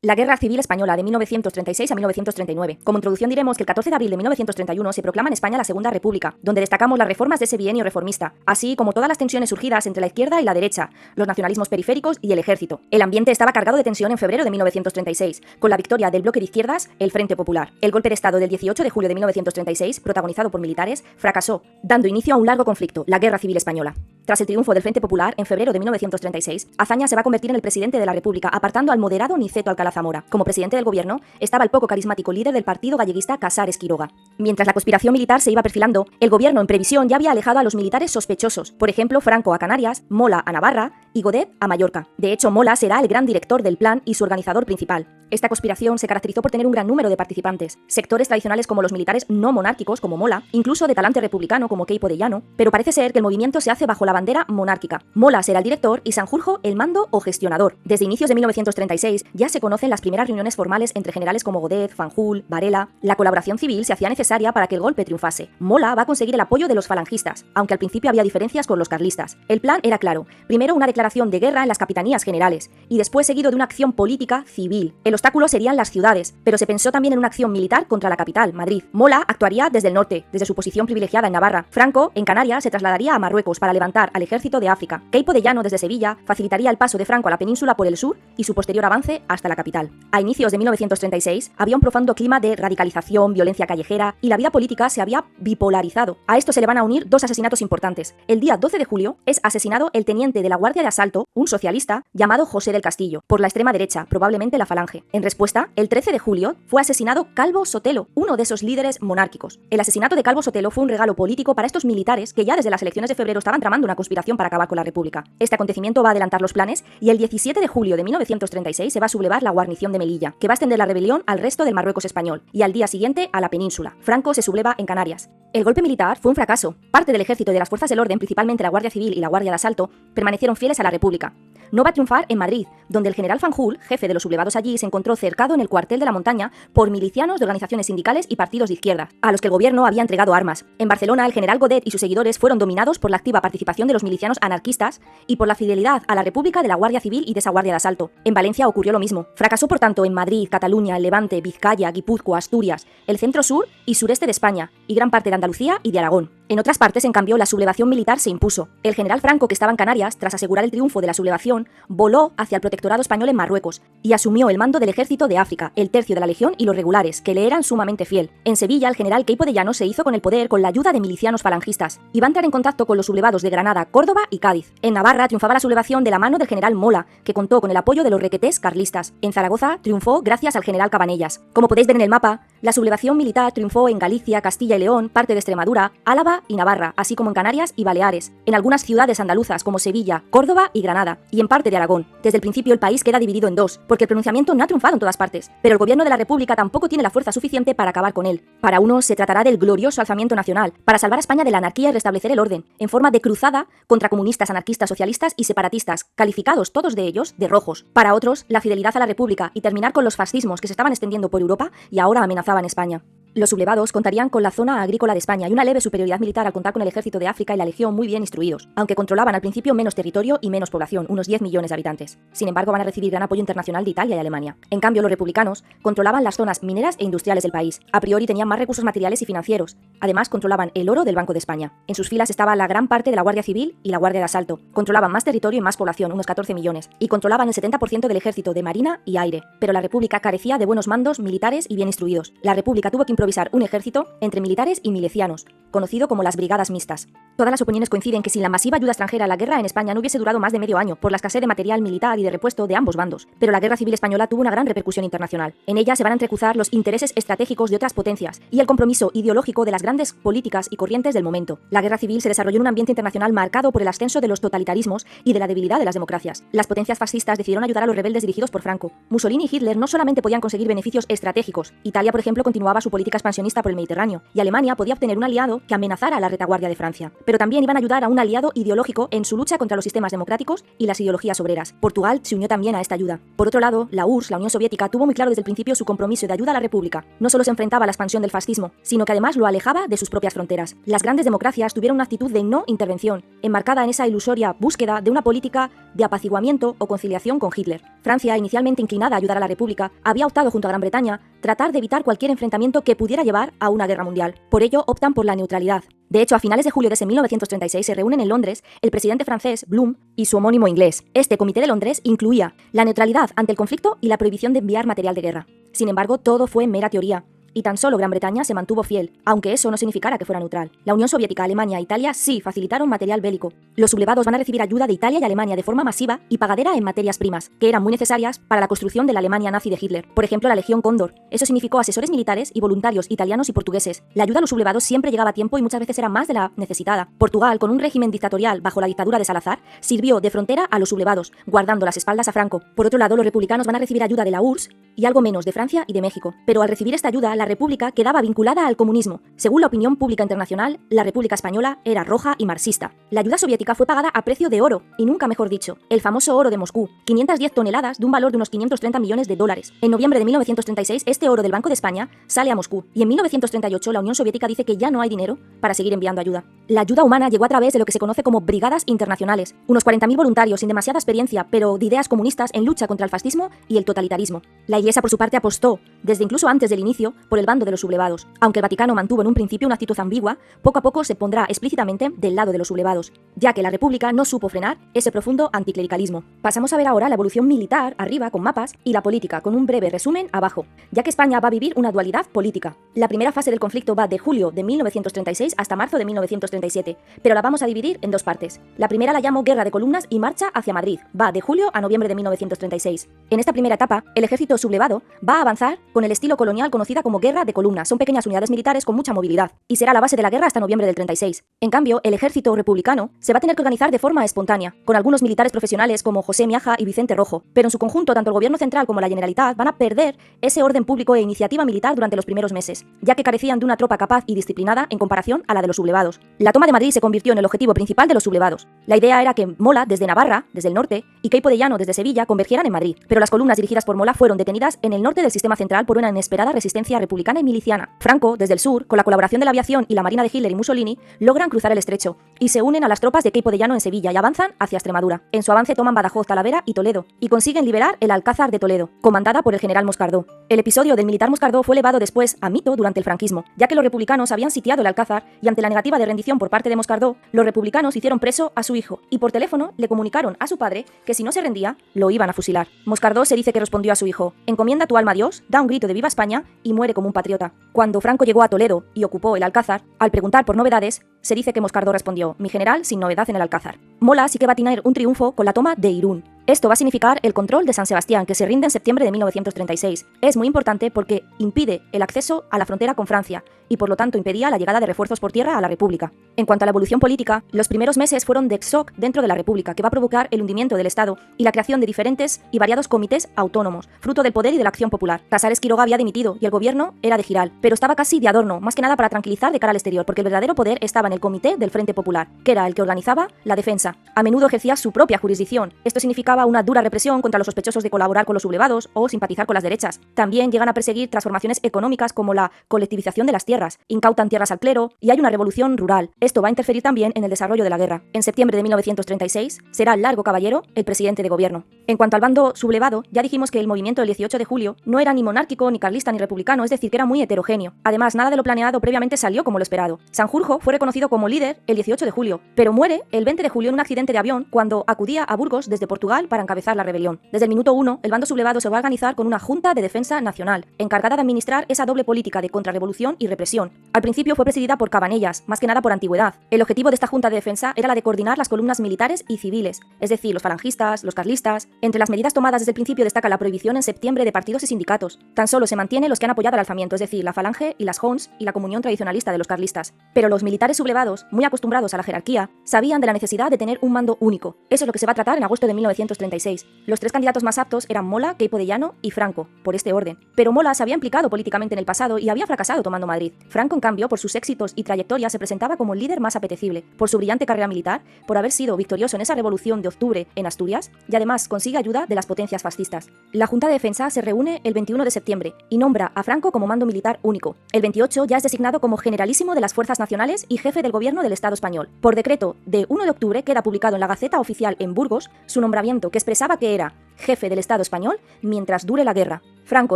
La Guerra Civil Española de 1936 a 1939. Como introducción diremos que el 14 de abril de 1931 se proclama en España la Segunda República, donde destacamos las reformas de ese bienio reformista, así como todas las tensiones surgidas entre la izquierda y la derecha, los nacionalismos periféricos y el ejército. El ambiente estaba cargado de tensión en febrero de 1936, con la victoria del bloque de izquierdas, el Frente Popular. El golpe de Estado del 18 de julio de 1936, protagonizado por militares, fracasó, dando inicio a un largo conflicto, la Guerra Civil Española. Tras el triunfo del Frente Popular, en febrero de 1936, Azaña se va a convertir en el presidente de la República, apartando al moderado Niceto Alcalá Zamora. Como presidente del gobierno, estaba el poco carismático líder del partido galleguista Casares Quiroga. Mientras la conspiración militar se iba perfilando, el gobierno en previsión ya había alejado a los militares sospechosos, por ejemplo Franco a Canarias, Mola a Navarra y Godet a Mallorca. De hecho, Mola será el gran director del plan y su organizador principal. Esta conspiración se caracterizó por tener un gran número de participantes, sectores tradicionales como los militares no monárquicos como Mola, incluso de talante republicano como Queipo de Llano, pero parece ser que el movimiento se hace bajo la bandera monárquica. Mola será el director y Sanjurjo el mando o gestionador. Desde inicios de 1936 ya se conocen las primeras reuniones formales entre generales como Godet, Fanjul, Varela. La colaboración civil se hacía necesaria para que el golpe triunfase. Mola va a conseguir el apoyo de los falangistas, aunque al principio había diferencias con los carlistas. El plan era claro, primero una declaración de guerra en las capitanías generales, y después seguido de una acción política civil. El obstáculo serían las ciudades, pero se pensó también en una acción militar contra la capital, Madrid. Mola actuaría desde el norte, desde su posición privilegiada en Navarra. Franco, en Canarias, se trasladaría a Marruecos para levantar al ejército de África. Queipo de Llano, desde Sevilla, facilitaría el paso de Franco a la península por el sur y su posterior avance hasta la capital. A inicios de 1936 había un profundo clima de radicalización, violencia callejera y la vida política se había bipolarizado. A esto se le van a unir dos asesinatos importantes. El día 12 de julio es asesinado el teniente de la Guardia de Asalto, un socialista llamado José del Castillo, por la extrema derecha, probablemente la Falange. En respuesta, el 13 de julio fue asesinado Calvo Sotelo, uno de esos líderes monárquicos. El asesinato de Calvo Sotelo fue un regalo político para estos militares que ya desde las elecciones de febrero estaban tramando una conspiración para acabar con la República. Este acontecimiento va a adelantar los planes y el 17 de julio de 1936 se va a sublevar la guarnición de Melilla, que va a extender la rebelión al resto del Marruecos español y al día siguiente a la península. Franco se subleva en Canarias. El golpe militar fue un fracaso. Parte del ejército y de las fuerzas del orden, principalmente la Guardia Civil y la Guardia de Asalto, permanecieron fieles a la República. No va a triunfar en Madrid, donde el general Fanjul, jefe de los sublevados allí, se encontró cercado en el cuartel de la montaña por milicianos de organizaciones sindicales y partidos de izquierda, a los que el gobierno había entregado armas. En Barcelona, el general Godet y sus seguidores fueron dominados por la activa participación de los milicianos anarquistas y por la fidelidad a la República de la Guardia Civil y de esa Guardia de Asalto. En Valencia ocurrió lo mismo. Fracasó, por tanto, en Madrid, Cataluña, el Levante, Vizcaya, Guipúzcoa, Asturias, el centro-sur y sureste de España, y gran parte de Andalucía y de Aragón. En otras partes, en cambio, la sublevación militar se impuso. El general Franco, que estaba en Canarias, tras asegurar el triunfo de la sublevación, voló hacia el protectorado español en Marruecos y asumió el mando del ejército de África, el tercio de la Legión y los regulares, que le eran sumamente fiel. En Sevilla, el general Queipo de Llano se hizo con el poder con la ayuda de milicianos falangistas y va a entrar en contacto con los sublevados de Granada, Córdoba y Cádiz. En Navarra triunfaba la sublevación de la mano del general Mola, que contó con el apoyo de los requetés carlistas. En Zaragoza triunfó gracias al general Cabanellas. Como podéis ver en el mapa, la sublevación militar triunfó en Galicia, Castilla y León, parte de Extremadura, Álava y Navarra, así como en Canarias y Baleares, en algunas ciudades andaluzas como Sevilla, Córdoba y Granada, y en parte de Aragón. Desde el principio el país queda dividido en dos, porque el pronunciamiento no ha triunfado en todas partes, pero el gobierno de la República tampoco tiene la fuerza suficiente para acabar con él. Para unos se tratará del glorioso alzamiento nacional, para salvar a España de la anarquía y restablecer el orden, en forma de cruzada contra comunistas, anarquistas, socialistas y separatistas, calificados todos de ellos de rojos. Para otros, la fidelidad a la República y terminar con los fascismos que se estaban extendiendo por Europa y ahora amenazaban España. Los sublevados contarían con la zona agrícola de España y una leve superioridad militar al contar con el ejército de África y la Legión muy bien instruidos, aunque controlaban al principio menos territorio y menos población, unos 10 millones de habitantes. Sin embargo, van a recibir gran apoyo internacional de Italia y Alemania. En cambio, los republicanos controlaban las zonas mineras e industriales del país. A priori tenían más recursos materiales y financieros. Además, controlaban el oro del Banco de España. En sus filas estaba la gran parte de la Guardia Civil y la Guardia de Asalto. Controlaban más territorio y más población, unos 14 millones, y controlaban el 70% del ejército de marina y aire. Pero la República carecía de buenos mandos militares y bien instruidos. La República tuvo que improvisar un ejército entre militares y milicianos, conocido como las brigadas mixtas. Todas las opiniones coinciden que sin la masiva ayuda extranjera la guerra en España no hubiese durado más de medio año por la escasez de material militar y de repuesto de ambos bandos. Pero la Guerra Civil Española tuvo una gran repercusión internacional. En ella se van a entrecruzar los intereses estratégicos de otras potencias y el compromiso ideológico de las grandes políticas y corrientes del momento. La Guerra Civil se desarrolló en un ambiente internacional marcado por el ascenso de los totalitarismos y de la debilidad de las democracias. Las potencias fascistas decidieron ayudar a los rebeldes dirigidos por Franco. Mussolini y Hitler no solamente podían conseguir beneficios estratégicos. Italia, por ejemplo, continuaba su política política expansionista por el Mediterráneo, y Alemania podía obtener un aliado que amenazara a la retaguardia de Francia. Pero también iban a ayudar a un aliado ideológico en su lucha contra los sistemas democráticos y las ideologías obreras. Portugal se unió también a esta ayuda. Por otro lado, la URSS, la Unión Soviética, tuvo muy claro desde el principio su compromiso de ayuda a la República. No solo se enfrentaba a la expansión del fascismo, sino que además lo alejaba de sus propias fronteras. Las grandes democracias tuvieron una actitud de no intervención, enmarcada en esa ilusoria búsqueda de una política de apaciguamiento o conciliación con Hitler. Francia, inicialmente inclinada a ayudar a la República, había optado junto a Gran Bretaña tratar de evitar cualquier enfrentamiento que pudiera llevar a una guerra mundial. Por ello, optan por la neutralidad. De hecho, a finales de julio de ese 1936 se reúnen en Londres el presidente francés, Blum, y su homónimo inglés. Este Comité de Londres incluía la neutralidad ante el conflicto y la prohibición de enviar material de guerra. Sin embargo, todo fue mera teoría. Y tan solo Gran Bretaña se mantuvo fiel, aunque eso no significara que fuera neutral. La Unión Soviética, Alemania e Italia sí facilitaron material bélico. Los sublevados van a recibir ayuda de Italia y Alemania de forma masiva y pagadera en materias primas, que eran muy necesarias para la construcción de la Alemania nazi de Hitler. Por ejemplo, la Legión Cóndor. Eso significó asesores militares y voluntarios italianos y portugueses. La ayuda a los sublevados siempre llegaba a tiempo y muchas veces era más de la necesitada. Portugal, con un régimen dictatorial bajo la dictadura de Salazar, sirvió de frontera a los sublevados, guardando las espaldas a Franco. Por otro lado, los republicanos van a recibir ayuda de la URSS y algo menos de Francia y de México. Pero al recibir esta ayuda, la República quedaba vinculada al comunismo. Según la opinión pública internacional, la República Española era roja y marxista. La ayuda soviética fue pagada a precio de oro, y nunca mejor dicho, el famoso oro de Moscú, 510 toneladas de un valor de unos 530 millones de dólares. En noviembre de 1936, este oro del Banco de España sale a Moscú, y en 1938 la Unión Soviética dice que ya no hay dinero para seguir enviando ayuda. La ayuda humana llegó a través de lo que se conoce como brigadas internacionales, unos 40.000 voluntarios sin demasiada experiencia, pero de ideas comunistas en lucha contra el fascismo y el totalitarismo. La Iglesia, por su parte, apostó, desde incluso antes del inicio, por el bando de los sublevados. Aunque el Vaticano mantuvo en un principio una actitud ambigua, poco a poco se pondrá explícitamente del lado de los sublevados, ya que la República no supo frenar ese profundo anticlericalismo. Pasamos a ver ahora la evolución militar, arriba, con mapas, y la política, con un breve resumen, abajo, ya que España va a vivir una dualidad política. La primera fase del conflicto va de julio de 1936 hasta marzo de 1937, pero la vamos a dividir en dos partes. La primera la llamo Guerra de Columnas y marcha hacia Madrid, va de julio a noviembre de 1936. En esta primera etapa, el ejército sublevado va a avanzar con el estilo colonial conocida como Guerra de Columnas. Son pequeñas unidades militares con mucha movilidad, y será la base de la guerra hasta noviembre del 36. En cambio, el ejército republicano se va a tener que organizar de forma espontánea, con algunos militares profesionales como José Miaja y Vicente Rojo, pero en su conjunto tanto el gobierno central como la Generalitat van a perder ese orden público e iniciativa militar durante los primeros meses, ya que carecían de una tropa capaz y disciplinada en comparación a la de los sublevados. La toma de Madrid se convirtió en el objetivo principal de los sublevados. La idea era que Mola, desde Navarra, desde el norte, y Queipo de Llano, desde Sevilla, convergieran en Madrid, pero las columnas dirigidas por Mola fueron detenidas en el norte del sistema central por una inesperada resistencia republicana y miliciana. Franco, desde el sur, con la colaboración de la aviación y la marina de Hitler y Mussolini, logran cruzar el estrecho y se unen a las tropas de Queipo de Llano en Sevilla y avanzan hacia Extremadura. En su avance toman Badajoz, Talavera y Toledo y consiguen liberar el Alcázar de Toledo, comandada por el general Moscardó. El episodio del militar Moscardó fue elevado después a mito durante el franquismo, ya que los republicanos habían sitiado el Alcázar y ante la negativa de rendición por parte de Moscardó, los republicanos hicieron preso a su hijo y por teléfono le comunicaron a su padre que si no se rendía, lo iban a fusilar. Moscardó se dice que respondió a su hijo: encomienda tu alma a Dios, da un grito de viva España y muere como un patriota. Cuando Franco llegó a Toledo y ocupó el Alcázar, al preguntar por novedades, se dice que Moscardó respondió: mi general sin novedad en el Alcázar. Mola sí que va a tener un triunfo con la toma de Irún. Esto va a significar el control de San Sebastián, que se rinde en septiembre de 1936. Es muy importante porque impide el acceso a la frontera con Francia y por lo tanto impedía la llegada de refuerzos por tierra a la República. En cuanto a la evolución política, los primeros meses fueron de shock dentro de la República, que va a provocar el hundimiento del Estado y la creación de diferentes y variados comités autónomos, fruto del poder y de la acción popular. Casares Quiroga había dimitido y el gobierno era de Giral, pero estaba casi de adorno, más que nada para tranquilizar de cara al exterior, porque el verdadero poder estaba en el Comité del Frente Popular, que era el que organizaba la defensa. A menudo ejercía su propia jurisdicción. Esto significaba una dura represión contra los sospechosos de colaborar con los sublevados o simpatizar con las derechas. También llegan a perseguir transformaciones económicas como la colectivización de las tierras, incautan tierras al clero y hay una revolución rural. Esto va a interferir también en el desarrollo de la guerra. En septiembre de 1936 será Largo Caballero el presidente de gobierno. En cuanto al bando sublevado, ya dijimos que el movimiento del 18 de julio no era ni monárquico, ni carlista, ni republicano, es decir, que era muy heterogéneo. Además, nada de lo planeado previamente salió como lo esperado. Sanjurjo fue reconocido como líder el 18 de julio, pero muere el 20 de julio en un accidente de avión cuando acudía a Burgos desde Portugal para encabezar la rebelión. Desde el minuto 1, el bando sublevado se va a organizar con una Junta de Defensa Nacional, encargada de administrar esa doble política de contrarrevolución y represión. Al principio fue presidida por Cabanellas, más que nada por antigüedad. El objetivo de esta Junta de Defensa era la de coordinar las columnas militares y civiles, es decir, los falangistas, los carlistas. Entre las medidas tomadas desde el principio destaca la prohibición en septiembre de partidos y sindicatos. Tan solo se mantiene los que han apoyado al alzamiento, es decir, la Falange y las Hons y la comunión tradicionalista de los carlistas. Pero los militares sublevados, muy acostumbrados a la jerarquía, sabían de la necesidad de tener un mando único. Eso es lo que se va a tratar en agosto de 1936. 1936. Los tres candidatos más aptos eran Mola, Queipo de Llano y Franco, por este orden. Pero Mola se había implicado políticamente en el pasado y había fracasado tomando Madrid. Franco, en cambio, por sus éxitos y trayectoria, se presentaba como el líder más apetecible, por su brillante carrera militar, por haber sido victorioso en esa revolución de octubre en Asturias, y además consigue ayuda de las potencias fascistas. La Junta de Defensa se reúne el 21 de septiembre y nombra a Franco como mando militar único. El 28 ya es designado como generalísimo de las Fuerzas Nacionales y jefe del gobierno del Estado español. Por decreto de 1 de octubre queda publicado en la Gaceta Oficial en Burgos su nombramiento, que expresaba que era jefe del Estado español mientras dure la guerra. Franco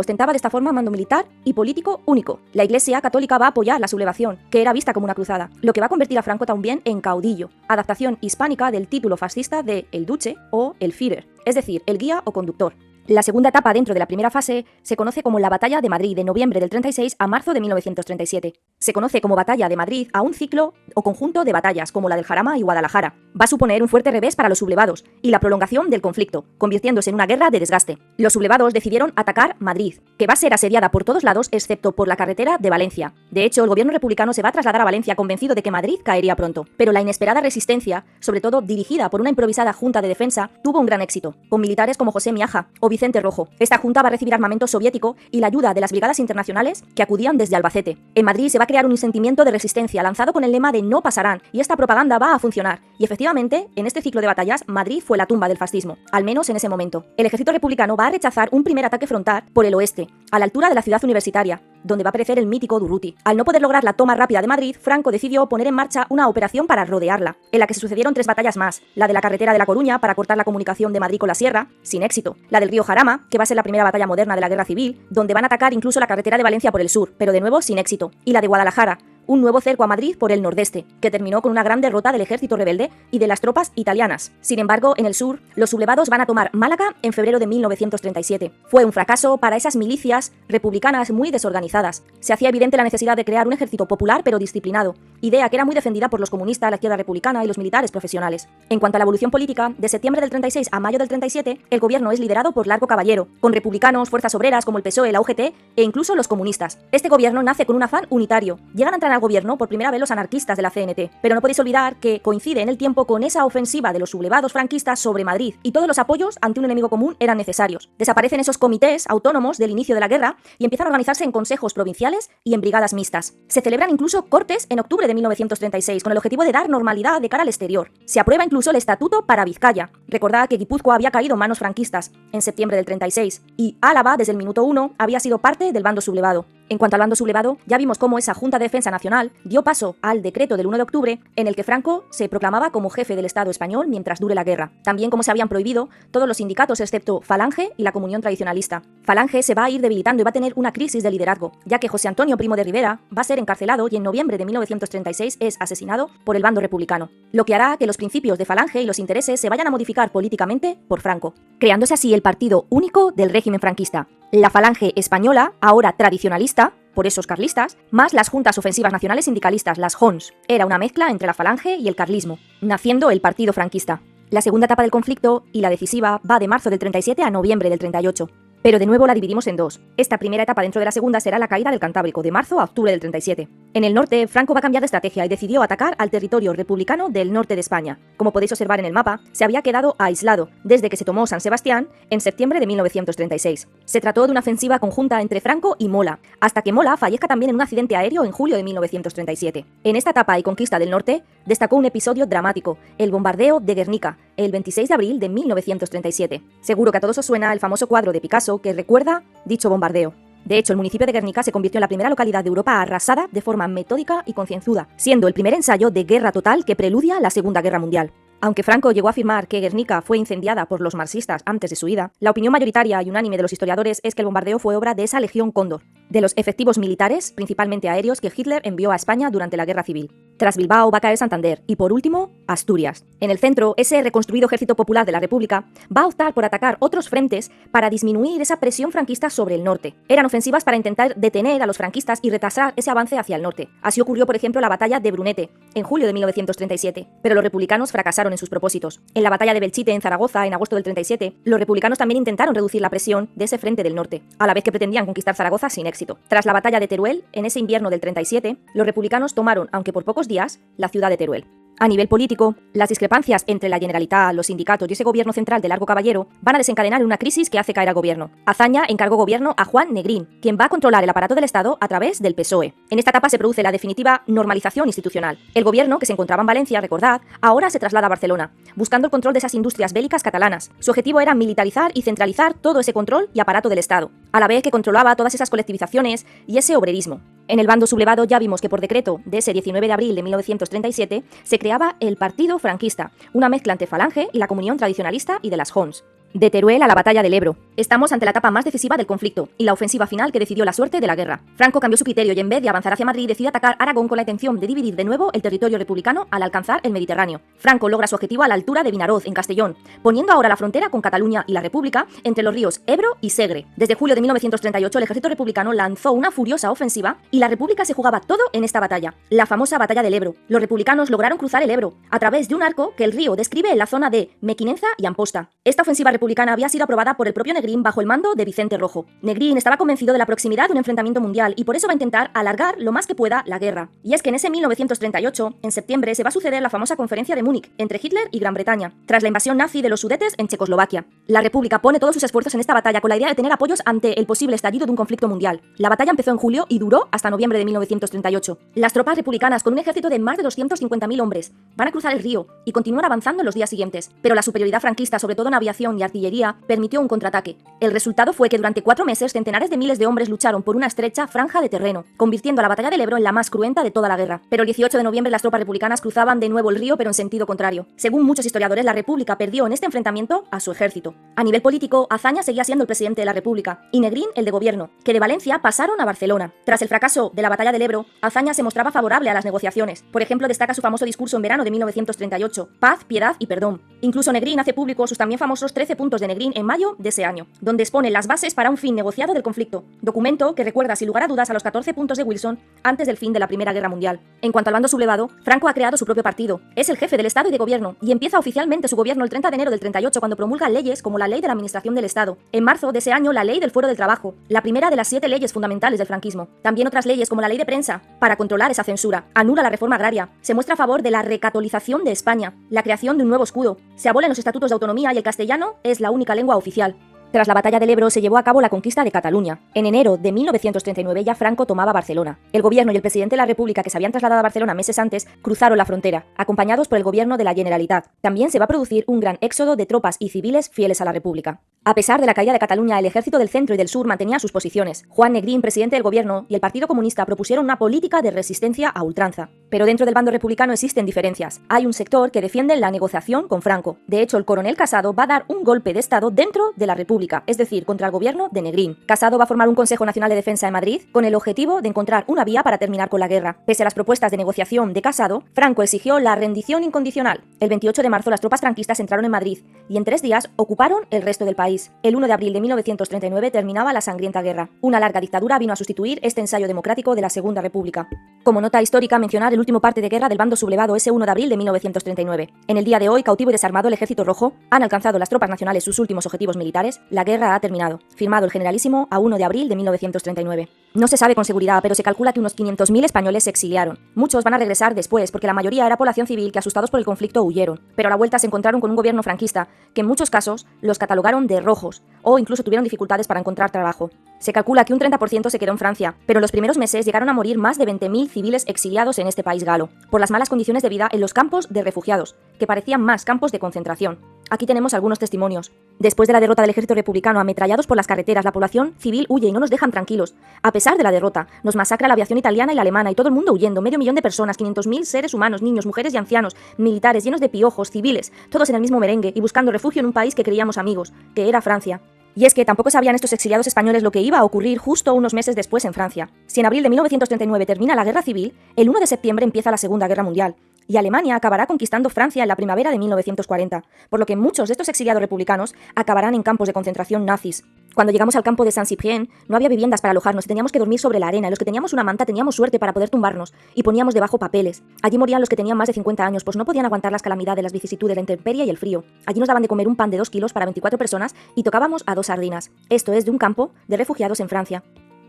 ostentaba de esta forma mando militar y político único. La Iglesia católica va a apoyar la sublevación, que era vista como una cruzada, lo que va a convertir a Franco también en caudillo, adaptación hispánica del título fascista de el Duce o el Führer, es decir, el guía o conductor. La segunda etapa dentro de la primera fase se conoce como la Batalla de Madrid, de noviembre del 36 a marzo de 1937. Se conoce como Batalla de Madrid a un ciclo o conjunto de batallas, como la del Jarama y Guadalajara. Va a suponer un fuerte revés para los sublevados y la prolongación del conflicto, convirtiéndose en una guerra de desgaste. Los sublevados decidieron atacar Madrid, que va a ser asediada por todos lados excepto por la carretera de Valencia. De hecho, el gobierno republicano se va a trasladar a Valencia convencido de que Madrid caería pronto. Pero la inesperada resistencia, sobre todo dirigida por una improvisada junta de defensa, tuvo un gran éxito, con militares como José Miaja o Vicente Rojo. Esta junta va a recibir armamento soviético y la ayuda de las brigadas internacionales que acudían desde Albacete. En Madrid se va a crear un sentimiento de resistencia lanzado con el lema de no pasarán, y esta propaganda va a funcionar. Y efectivamente, en este ciclo de batallas, Madrid fue la tumba del fascismo, al menos en ese momento. El ejército republicano va a rechazar un primer ataque frontal por el oeste, a la altura de la ciudad universitaria, donde va a aparecer el mítico Durruti. Al no poder lograr la toma rápida de Madrid, Franco decidió poner en marcha una operación para rodearla, en la que se sucedieron 3 batallas más: la de la carretera de La Coruña para cortar la comunicación de Madrid con la sierra, sin éxito; la del río Jarama, que va a ser la primera batalla moderna de la Guerra Civil, donde van a atacar incluso la carretera de Valencia por el sur, pero de nuevo sin éxito; y la de Guadalajara, un nuevo cerco a Madrid por el nordeste, que terminó con una gran derrota del ejército rebelde y de las tropas italianas. Sin embargo, en el sur, los sublevados van a tomar Málaga en febrero de 1937. Fue un fracaso para esas milicias republicanas muy desorganizadas. Se hacía evidente la necesidad de crear un ejército popular pero disciplinado, idea que era muy defendida por los comunistas, la izquierda republicana y los militares profesionales. En cuanto a la evolución política, de septiembre del 36 a mayo del 37, el gobierno es liderado por Largo Caballero, con republicanos, fuerzas obreras como el PSOE, la UGT e incluso los comunistas. Este gobierno nace con un afán unitario. Llegan a entrar al gobierno por primera vez los anarquistas de la CNT, pero no podéis olvidar que coincide en el tiempo con esa ofensiva de los sublevados franquistas sobre Madrid, y todos los apoyos ante un enemigo común eran necesarios. Desaparecen esos comités autónomos del inicio de la guerra y empiezan a organizarse en consejos provinciales y en brigadas mixtas. Se celebran incluso cortes en octubre de 1936 con el objetivo de dar normalidad de cara al exterior. Se aprueba incluso el estatuto para Vizcaya. Recordad que Guipúzcoa había caído en manos franquistas en septiembre del 36 y Álava desde el minuto 1 había sido parte del bando sublevado. En cuanto al bando sublevado, ya vimos cómo esa Junta de Defensa Nacional dio paso al decreto del 1 de octubre en el que Franco se proclamaba como jefe del Estado español mientras dure la guerra. También como se habían prohibido todos los sindicatos excepto Falange y la Comunión Tradicionalista. Falange se va a ir debilitando y va a tener una crisis de liderazgo, ya que José Antonio Primo de Rivera va a ser encarcelado y en noviembre de 1936 es asesinado por el bando republicano, lo que hará que los principios de Falange y los intereses se vayan a modificar políticamente por Franco, creándose así el partido único del régimen franquista, la Falange española, ahora tradicionalista, por esos carlistas, más las Juntas Ofensivas Nacionales Sindicalistas, las JONS. Era una mezcla entre la Falange y el carlismo, naciendo el partido franquista. La segunda etapa del conflicto, y la decisiva, va de marzo del 37 a noviembre del 38. Pero de nuevo la dividimos en dos. Esta primera etapa dentro de la segunda será la caída del Cantábrico, de marzo a octubre del 37. En el norte, Franco va a cambiar de estrategia y decidió atacar al territorio republicano del norte de España. Como podéis observar en el mapa, se había quedado aislado desde que se tomó San Sebastián en septiembre de 1936. Se trató de una ofensiva conjunta entre Franco y Mola, hasta que Mola fallezca también en un accidente aéreo en julio de 1937. En esta etapa y conquista del norte, destacó un episodio dramático, el bombardeo de Guernica, el 26 de abril de 1937. Seguro que a todos os suena el famoso cuadro de Picasso que recuerda dicho bombardeo. De hecho, el municipio de Guernica se convirtió en la primera localidad de Europa arrasada de forma metódica y concienzuda, siendo el primer ensayo de guerra total que preludia la Segunda Guerra Mundial. Aunque Franco llegó a afirmar que Guernica fue incendiada por los marxistas antes de su ida, la opinión mayoritaria y unánime de los historiadores es que el bombardeo fue obra de esa Legión Cóndor, de los efectivos militares, principalmente aéreos, que Hitler envió a España durante la Guerra Civil. Tras Bilbao va a caer Santander y, por último, Asturias. En el centro, ese reconstruido Ejército Popular de la República va a optar por atacar otros frentes para disminuir esa presión franquista sobre el norte. Eran ofensivas para intentar detener a los franquistas y retrasar ese avance hacia el norte. Así ocurrió, por ejemplo, la batalla de Brunete, en julio de 1937, pero los republicanos fracasaron en sus propósitos. En la batalla de Belchite, en Zaragoza, en agosto del 37, los republicanos también intentaron reducir la presión de ese frente del norte, a la vez que pretendían conquistar Zaragoza sin éxito. Tras la batalla de Teruel, en ese invierno del 37, los republicanos tomaron, aunque por pocos días, la ciudad de Teruel. A nivel político, las discrepancias entre la Generalitat, los sindicatos y ese gobierno central de Largo Caballero van a desencadenar una crisis que hace caer al gobierno. Azaña encargó gobierno a Juan Negrín, quien va a controlar el aparato del Estado a través del PSOE. En esta etapa se produce la definitiva normalización institucional. El gobierno, que se encontraba en Valencia, recordad, ahora se traslada a Barcelona, buscando el control de esas industrias bélicas catalanas. Su objetivo era militarizar y centralizar todo ese control y aparato del Estado, a la vez que controlaba todas esas colectivizaciones y ese obrerismo. En el bando sublevado ya vimos que por decreto de ese 19 de abril de 1937 se creaba el Partido Franquista, una mezcla entre Falange y la Comunión Tradicionalista y de las Jons. De Teruel a la batalla del Ebro. Estamos ante la etapa más decisiva del conflicto y la ofensiva final que decidió la suerte de la guerra. Franco cambió su criterio y en vez de avanzar hacia Madrid decide atacar Aragón con la intención de dividir de nuevo el territorio republicano al alcanzar el Mediterráneo. Franco logra su objetivo a la altura de Vinaroz, en Castellón, poniendo ahora la frontera con Cataluña y la República entre los ríos Ebro y Segre. Desde julio de 1938 el ejército republicano lanzó una furiosa ofensiva y la República se jugaba todo en esta batalla, la famosa batalla del Ebro. Los republicanos lograron cruzar el Ebro a través de un arco que el río describe en la zona de Mequinenza y Amposta. Esta ofensiva republicana había sido aprobada por el propio Negrín bajo el mando de Vicente Rojo. Negrín estaba convencido de la proximidad de un enfrentamiento mundial y por eso va a intentar alargar lo más que pueda la guerra. Y es que en ese 1938, en septiembre, se va a suceder la famosa conferencia de Múnich entre Hitler y Gran Bretaña, tras la invasión nazi de los Sudetes en Checoslovaquia. La República pone todos sus esfuerzos en esta batalla con la idea de tener apoyos ante el posible estallido de un conflicto mundial. La batalla empezó en julio y duró hasta noviembre de 1938. Las tropas republicanas, con un ejército de más de 250.000 hombres, van a cruzar el río y continúan avanzando en los días siguientes. Pero la superioridad franquista, sobre todo en aviación y artillería, permitió un contraataque. El resultado fue que durante 4 meses centenares de miles de hombres lucharon por una estrecha franja de terreno, convirtiendo a la batalla del Ebro en la más cruenta de toda la guerra. Pero el 18 de noviembre las tropas republicanas cruzaban de nuevo el río, pero en sentido contrario. Según muchos historiadores, la República perdió en este enfrentamiento a su ejército. A nivel político, Azaña seguía siendo el presidente de la República y Negrín el de gobierno, que de Valencia pasaron a Barcelona. Tras el fracaso de la batalla del Ebro, Azaña se mostraba favorable a las negociaciones. Por ejemplo, destaca su famoso discurso en verano de 1938, paz, piedad y perdón. Incluso Negrín hace público sus también famosos 13 puntos de Negrín en mayo de ese año, donde expone las bases para un fin negociado del conflicto, documento que recuerda sin lugar a dudas a los 14 puntos de Wilson antes del fin de la Primera Guerra Mundial. En cuanto al bando sublevado, Franco ha creado su propio partido, es el jefe del Estado y de gobierno, y empieza oficialmente su gobierno el 30 de enero del 38 cuando promulga leyes como la Ley de la Administración del Estado. En marzo de ese año, la Ley del Fuero del Trabajo, la primera de las 7 leyes fundamentales del franquismo. También otras leyes como la Ley de Prensa, para controlar esa censura, anula la reforma agraria, se muestra a favor de la recatolización de España, la creación de un nuevo escudo, se abolen los estatutos de autonomía y el castellano es la única lengua oficial. Tras la batalla del Ebro se llevó a cabo la conquista de Cataluña. En enero de 1939 ya Franco tomaba Barcelona. El gobierno y el presidente de la República, que se habían trasladado a Barcelona meses antes, cruzaron la frontera, acompañados por el gobierno de la Generalitat. También se va a producir un gran éxodo de tropas y civiles fieles a la República. A pesar de la caída de Cataluña, el ejército del centro y del sur mantenía sus posiciones. Juan Negrín, presidente del gobierno, y el Partido Comunista propusieron una política de resistencia a ultranza. Pero dentro del bando republicano existen diferencias. Hay un sector que defiende la negociación con Franco. De hecho, el coronel Casado va a dar un golpe de estado dentro de la República, es decir, contra el gobierno de Negrín. Casado va a formar un Consejo Nacional de Defensa en Madrid con el objetivo de encontrar una vía para terminar con la guerra. Pese a las propuestas de negociación de Casado, Franco exigió la rendición incondicional. El 28 de marzo las tropas franquistas entraron en Madrid y en 3 días ocuparon el resto del país. El 1 de abril de 1939 terminaba la sangrienta guerra. Una larga dictadura vino a sustituir este ensayo democrático de la Segunda República. Como nota histórica, mencionar el último parte de guerra del bando sublevado ese 1 de abril de 1939. En el día de hoy, cautivo y desarmado el Ejército Rojo, han alcanzado las tropas nacionales sus últimos objetivos militares, la guerra ha terminado. Firmado el Generalísimo a 1 de abril de 1939. No se sabe con seguridad, pero se calcula que unos 500.000 españoles se exiliaron. Muchos van a regresar después, porque la mayoría era población civil que, asustados por el conflicto, huyeron. Pero a la vuelta se encontraron con un gobierno franquista, que en muchos casos los catalogaron de rojos, o incluso tuvieron dificultades para encontrar trabajo. Se calcula que un 30% se quedó en Francia, pero en los primeros meses llegaron a morir más de 20.000 civiles exiliados en este país galo, por las malas condiciones de vida en los campos de refugiados, que parecían más campos de concentración. Aquí tenemos algunos testimonios. Después de la derrota del ejército republicano, ametrallados por las carreteras, la población civil huye y no nos dejan tranquilos. A pesar de la derrota, nos masacra la aviación italiana y la alemana y todo el mundo huyendo, 500.000 de personas, 500.000 seres humanos, niños, mujeres y ancianos, militares llenos de piojos, civiles, todos en el mismo merengue y buscando refugio en un país que creíamos amigos, que era Francia. Y es que tampoco sabían estos exiliados españoles lo que iba a ocurrir justo unos meses después en Francia. Si en abril de 1939 termina la guerra civil, el 1 de septiembre empieza la Segunda Guerra Mundial. Y Alemania acabará conquistando Francia en la primavera de 1940, por lo que muchos de estos exiliados republicanos acabarán en campos de concentración nazis. Cuando llegamos al campo de Saint-Cyprien, no había viviendas para alojarnos y teníamos que dormir sobre la arena, y los que teníamos una manta teníamos suerte para poder tumbarnos, y poníamos debajo papeles. Allí morían los que tenían más de 50 años, pues no podían aguantar las calamidades, las vicisitudes, la intemperie y el frío. Allí nos daban de comer un pan de 2 kilos para 24 personas y tocábamos a 2 sardinas. Esto es de un campo de refugiados en Francia.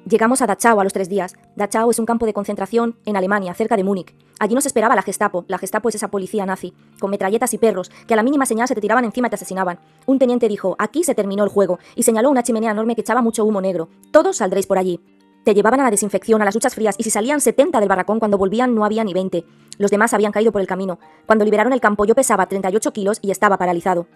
Llegamos a Dachau a los 3 días. Dachau es un campo de concentración en Alemania, cerca de Múnich. Allí nos esperaba la Gestapo. La Gestapo es esa policía nazi, con metralletas y perros, que a la mínima señal se te tiraban encima y te asesinaban. Un teniente dijo, aquí se terminó el juego, y señaló una chimenea enorme que echaba mucho humo negro. Todos saldréis por allí. Te llevaban a la desinfección, a las duchas frías, y si salían 70 del barracón, cuando volvían no había ni 20. Los demás habían caído por el camino. Cuando liberaron el campo yo pesaba 38 kilos y estaba paralizado.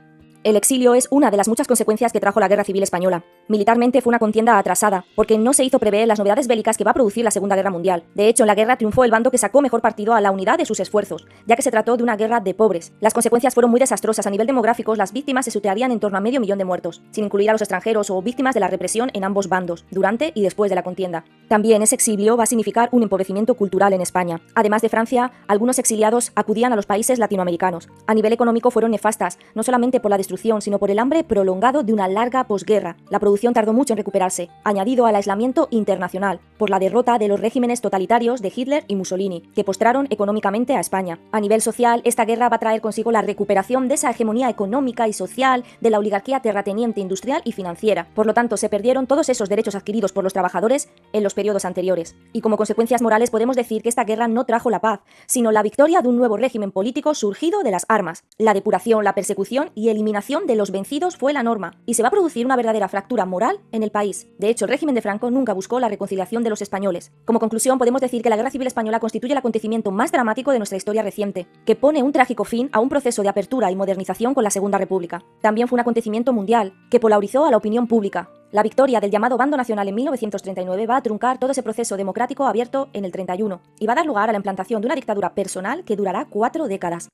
El exilio es una de las muchas consecuencias que trajo la Guerra Civil Española. Militarmente fue una contienda atrasada, porque no se hizo prever las novedades bélicas que va a producir la Segunda Guerra Mundial. De hecho, en la guerra triunfó el bando que sacó mejor partido a la unidad de sus esfuerzos, ya que se trató de una guerra de pobres. Las consecuencias fueron muy desastrosas. A nivel demográfico, las víctimas se situarían en torno a 500.000 de muertos, sin incluir a los extranjeros o víctimas de la represión en ambos bandos, durante y después de la contienda. También ese exilio va a significar un empobrecimiento cultural en España. Además de Francia, algunos exiliados acudían a los países latinoamericanos. A nivel económico fueron nefastas, no solamente por la destrucción, sino por el hambre prolongado de una larga posguerra. La producción tardó mucho en recuperarse, añadido al aislamiento internacional, por la derrota de los regímenes totalitarios de Hitler y Mussolini, que postraron económicamente a España. A nivel social, esta guerra va a traer consigo la recuperación de esa hegemonía económica y social de la oligarquía terrateniente, industrial y financiera. Por lo tanto, se perdieron todos esos derechos adquiridos por los trabajadores en los periodos anteriores. Y como consecuencias morales podemos decir que esta guerra no trajo la paz, sino la victoria de un nuevo régimen político surgido de las armas. La depuración, la persecución y eliminación de los vencidos fue la norma, y se va a producir una verdadera fractura moral en el país. De hecho, el régimen de Franco nunca buscó la reconciliación de los españoles. Como conclusión, podemos decir que la Guerra Civil Española constituye el acontecimiento más dramático de nuestra historia reciente, que pone un trágico fin a un proceso de apertura y modernización con la Segunda República. También fue un acontecimiento mundial, que polarizó a la opinión pública. La victoria del llamado bando nacional en 1939 va a truncar todo ese proceso democrático abierto en el 31, y va a dar lugar a la implantación de una dictadura personal que durará 4 décadas.